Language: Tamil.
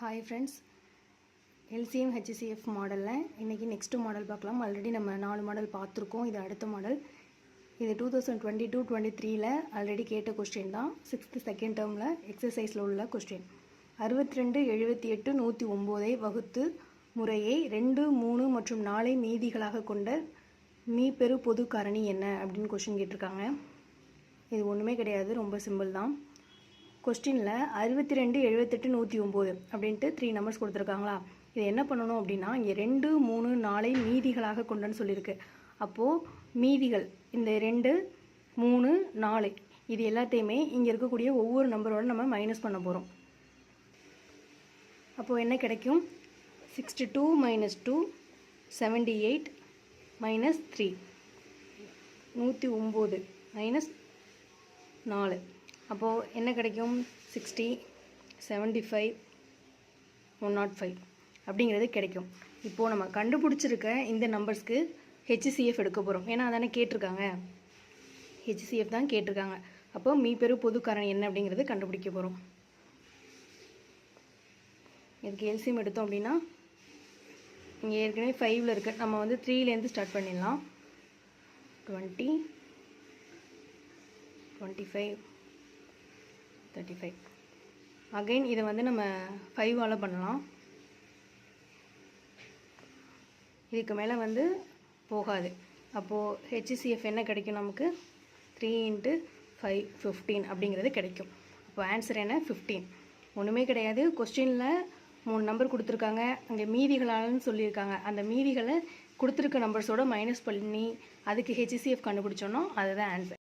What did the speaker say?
ஹாய் ஃப்ரெண்ட்ஸ், LCM HCF மாடலில் இன்றைக்கி நெக்ஸ்ட்டு மாடல் பார்க்கலாம். ஆல்ரெடி நம்ம 4 மாடல் பார்த்துருக்கோம். இது அடுத்த மாடல். இது 2022-23 ஆல்ரெடி கேட்ட கொஸ்டின் தான். 6th செகண்ட் டேர்மில் எக்ஸசைஸில் உள்ள கொஸ்டின். 62, 78, 109 வகுத்து முறையை 2, 3 மற்றும் 4 மீதிகளாக கொண்ட மீப்பெரு பொது காரணி என்ன அப்படின்னு கொஸ்டின் கேட்டிருக்காங்க. இது ஒன்றுமே கிடையாது, ரொம்ப சிம்பிள் தான். கொஸ்டினில் 62, 78, 109 அப்படின்ட்டு 3 நம்பர்ஸ் கொடுத்துருக்காங்களா. இது என்ன பண்ணணும் அப்படின்னா, இங்கே 2, 3, 4 மீதிகளாக கொண்டுன்னு சொல்லியிருக்கு. அப்போது மீதிகள் இந்த 2, 3, 4 இது எல்லாத்தையுமே இங்கே இருக்கக்கூடிய ஒவ்வொரு நம்பரோடு நம்ம மைனஸ் பண்ண போகிறோம். அப்போது என்ன கிடைக்கும்? 62 - 2 78 - 3 109 - 4. அப்போது என்ன கிடைக்கும்? 60 75 105 அப்படிங்கிறது கிடைக்கும். இப்போது நம்ம கண்டுபிடிச்சிருக்க இந்த நம்பர்ஸ்க்கு HCF எடுக்க போகிறோம். ஏன்னா அதானே கேட்டிருக்காங்க, HCF தான் கேட்டிருக்காங்க. அப்போ மீப்பெரு பொது காரணி என்ன அப்படிங்கிறது கண்டுபிடிக்க போகிறோம். இதுக்கு LCM எடுத்தோம் அப்படின்னா இங்கே ஏற்கனவே 5ல் இருக்குது. நம்ம வந்து 3லேருந்து ஸ்டார்ட் பண்ணிடலாம். 20 25 35. அகைன் இதை வந்து நம்ம 5ஆல் பண்ணலாம். இதுக்கு மேலே வந்து போகாது. அப்போது HCF என்ன கிடைக்கும் நமக்கு? 3 × 5 15 அப்படிங்கிறது கிடைக்கும். அப்போ ஆன்சர் என்ன? 15. ஒன்றுமே கிடையாது. கொஸ்டினில் 3 நம்பர் கொடுத்துருக்காங்க, அங்கே மீதிகளால்னு சொல்லியிருக்காங்க. அந்த மீதிகளை கொடுத்துருக்க நம்பர்ஸோட மைனஸ் பண்ணி அதுக்கு HCF கண்டுபிடிச்சோன்னா அதுதான் ஆன்சர்.